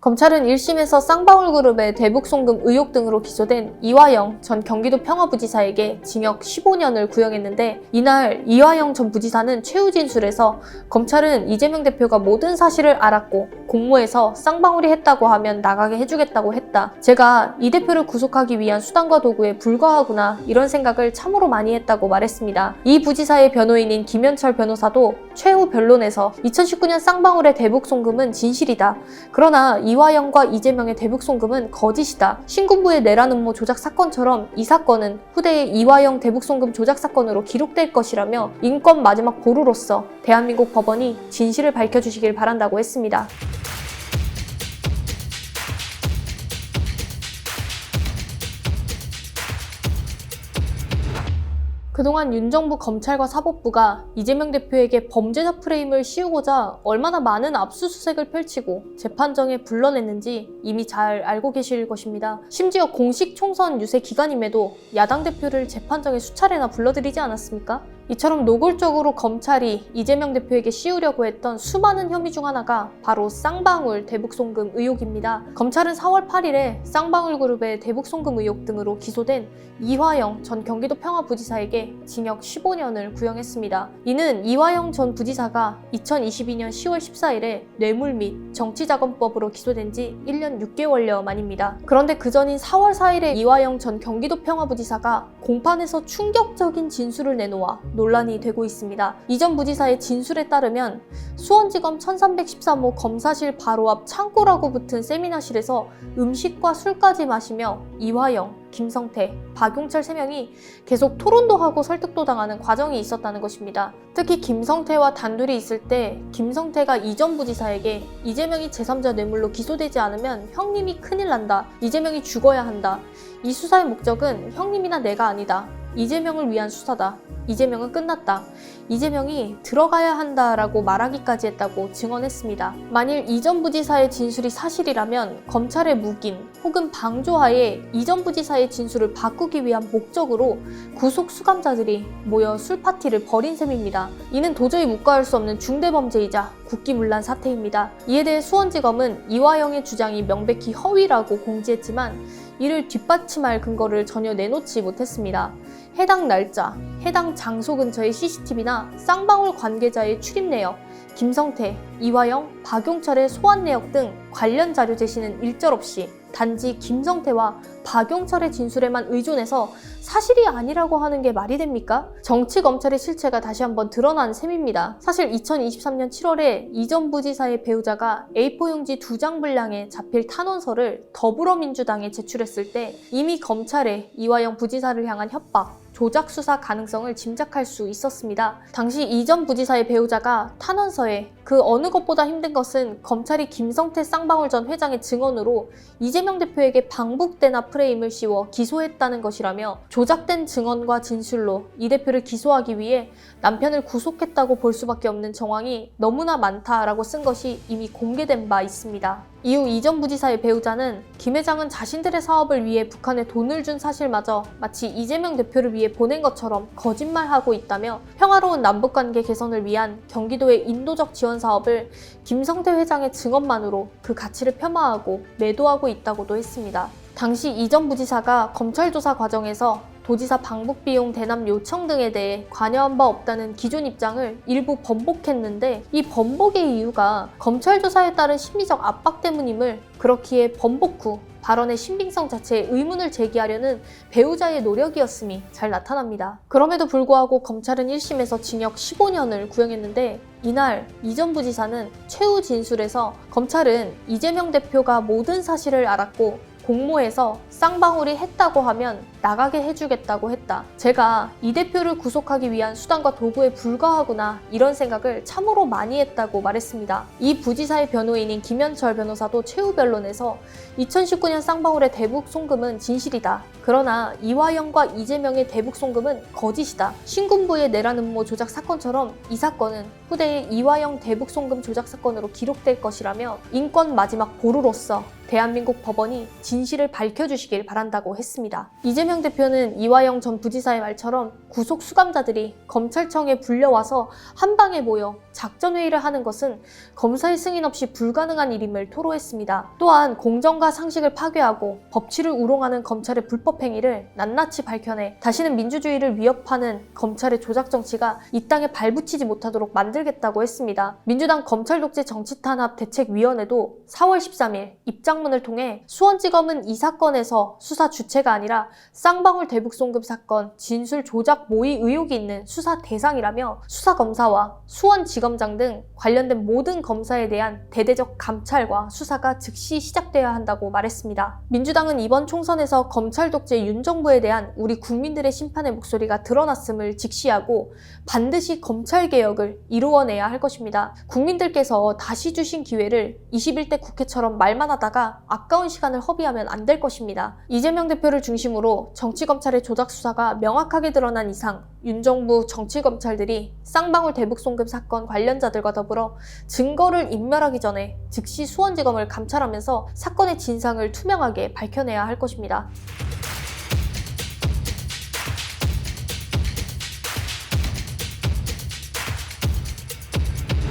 검찰은 1심에서 쌍방울그룹의 대북송금 의혹 등으로 기소된 이화영 전 경기도 평화부지사에게 징역 15년을 구형했는데, 이날 이화영 전 부지사는 최후 진술에서 검찰은 이재명 대표가 모든 사실을 알았고 공모해서 쌍방울이 했다고 하면 나가게 해주겠다고 했다. 제가 이 대표를 구속하기 위한 수단과 도구에 불과하구나, 이런 생각을 참으로 많이 했다고 말했습니다. 이 부지사의 변호인인 김현철 변호사도 최후 변론에서 2019년 쌍방울의 대북송금은 진실이다. 그러나 이화영과 이재명의 대북송금은 거짓이다. 신군부의 내란 음모 조작 사건처럼 이 사건은 후대의 이화영 대북송금 조작 사건으로 기록될 것이라며 인권 마지막 보루로서 대한민국 법원이 진실을 밝혀주시길 바란다고 했습니다. 그동안 윤 정부 검찰과 사법부가 이재명 대표에게 범죄자 프레임을 씌우고자 얼마나 많은 압수수색을 펼치고 재판정에 불러냈는지 이미 잘 알고 계실 것입니다. 심지어 공식 총선 유세 기간임에도 야당 대표를 재판정에 수차례나 불러들이지 않았습니까? 이처럼 노골적으로 검찰이 이재명 대표에게 씌우려고 했던 수많은 혐의 중 하나가 바로 쌍방울 대북송금 의혹입니다. 검찰은 4월 8일에 쌍방울그룹의 대북송금 의혹 등으로 기소된 이화영 전 경기도 평화부지사에게 징역 15년을 구형했습니다. 이는 이화영 전 부지사가 2022년 10월 14일에 뇌물 및 정치자금법으로 기소된 지 1년 6개월여 만입니다. 그런데 그 전인 4월 4일에 이화영 전 경기도 평화부지사가 공판에서 충격적인 진술을 내놓아 논란이 되고 있습니다. 이 전 부지사의 진술에 따르면 수원지검 1313호 검사실 바로 앞 창고라고 붙은 세미나실에서 음식과 술까지 마시며 이화영, 김성태, 박용철 3명이 계속 토론도 하고 설득도 당하는 과정이 있었다는 것입니다. 특히 김성태와 단둘이 있을 때 김성태가 이 전 부지사에게 이재명이 제3자 뇌물로 기소되지 않으면 형님이 큰일 난다. 이재명이 죽어야 한다. 이 수사의 목적은 형님이나 내가 아니다. 이재명을 위한 수사다. 이재명은 끝났다. 이재명이 들어가야 한다라고 말하기까지 했다고 증언했습니다. 만일 이 전 부지사의 진술이 사실이라면 검찰의 묵인 혹은 방조하에 이 전 부지사의 진술을 바꾸기 위한 목적으로 구속 수감자들이 모여 술파티를 벌인 셈입니다. 이는 도저히 묵과할 수 없는 중대범죄이자 국기문란 사태입니다. 이에 대해 수원지검은 이화영의 주장이 명백히 허위라고 공지했지만 이를 뒷받침할 근거를 전혀 내놓지 못했습니다. 해당 날짜, 해당 장소 근처의 CCTV나 쌍방울 관계자의 출입 내역, 김성태, 이화영, 박용철의 소환 내역 등 관련 자료 제시는 일절없이 단지 김성태와 박용철의 진술에만 의존해서 사실이 아니라고 하는 게 말이 됩니까? 정치검찰의 실체가 다시 한번 드러난 셈입니다. 사실 2023년 7월에 이 전 부지사의 배우자가 A4 용지 2장 분량의 자필 탄원서를 더불어민주당에 제출했을 때 이미 검찰에 이화영 부지사를 향한 협박, 조작 수사 가능성을 짐작할 수 있었습니다. 당시 이 전 부지사의 배우자가 탄원서에 그 어느 것보다 힘든 것은 검찰이 김성태 쌍방울 전 회장의 증언으로 이재명 대표에게 방북대나 프레임을 씌워 기소했다는 것이라며 조작된 증언과 진술로 이 대표를 기소하기 위해 남편을 구속했다고 볼 수밖에 없는 정황이 너무나 많다라고 쓴 것이 이미 공개된 바 있습니다. 이후 이 전 부지사의 배우자는 김 회장은 자신들의 사업을 위해 북한에 돈을 준 사실마저 마치 이재명 대표를 위해 보낸 것처럼 거짓말하고 있다며 평화로운 남북관계 개선을 위한 경기도의 인도적 지원 사업을 김성태 회장의 증언만으로 그 가치를 폄하하고 매도하고 있다고도 했습니다. 당시 이 전 부지사가 검찰 조사 과정에서 도지사 방북 비용 대납 요청 등에 대해 관여한 바 없다는 기존 입장을 일부 번복했는데, 이 번복의 이유가 검찰 조사에 따른 심리적 압박 때문임을 그렇기에 번복 후 발언의 신빙성 자체에 의문을 제기하려는 배우자의 노력이었음이 잘 나타납니다. 그럼에도 불구하고 검찰은 1심에서 징역 15년을 구형했는데, 이날 이 전 부지사는 최후 진술에서 검찰은 이재명 대표가 모든 사실을 알았고 공모해서 쌍방울이 했다고 하면 나가게 해주겠다고 했다. 제가 이 대표를 구속하기 위한 수단과 도구에 불과하구나, 이런 생각을 참으로 많이 했다고 말했습니다. 이 부지사의 변호인인 김현철 변호사도 최후 변론에서 2019년 쌍방울의 대북송금은 진실이다. 그러나 이화영과 이재명의 대북송금은 거짓이다. 신군부의 내란 음모 조작 사건처럼 이 사건은 후대의 이화영 대북송금 조작 사건으로 기록될 것이라며 인권 마지막 보루로서 대한민국 법원이 진실을 밝혀주시길 바란다고 했습니다. 이재명 대표는 이화영 전 부지사의 말처럼 구속 수감자들이 검찰청에 불려와서 한 방에 모여 작전회의를 하는 것은 검사의 승인 없이 불가능한 일임을 토로했습니다. 또한 공정과 상식을 파괴하고 법치를 우롱하는 검찰의 불법 행위를 낱낱이 밝혀내 다시는 민주주의를 위협하는 검찰의 조작 정치가 이 땅에 발붙이지 못하도록 만들겠다고 했습니다. 민주당 검찰독재 정치탄압 대책위원회도 4월 13일 입장문을 통해 수원지검은 이 사건에서 수사 주체가 아니라 쌍방울 대북송금 사건 진술 조작 모의 의혹이 있는 수사 대상이라며 수사검사와 수원지검장 등 관련된 모든 검사에 대한 대대적 감찰과 수사가 즉시 시작돼야 한다고 말했습니다. 민주당은 이번 총선에서 검찰 독재 윤 정부에 대한 우리 국민들의 심판의 목소리가 드러났음을 직시하고 반드시 검찰 개혁을 이루어내야 할 것입니다. 국민들께서 다시 주신 기회를 21대 국회처럼 말만 하다가 아까운 시간을 허비하면 안 될 것입니다. 이재명 대표를 중심으로 정치검찰의 조작 수사가 명확하게 드러난 이상 윤 정부 정치검찰들이 쌍방울 대북송금 사건 관련자들과 더불어 증거를 인멸하기 전에 즉시 수원지검을 감찰하면서 사건의 진상을 투명하게 밝혀내야 할 것입니다.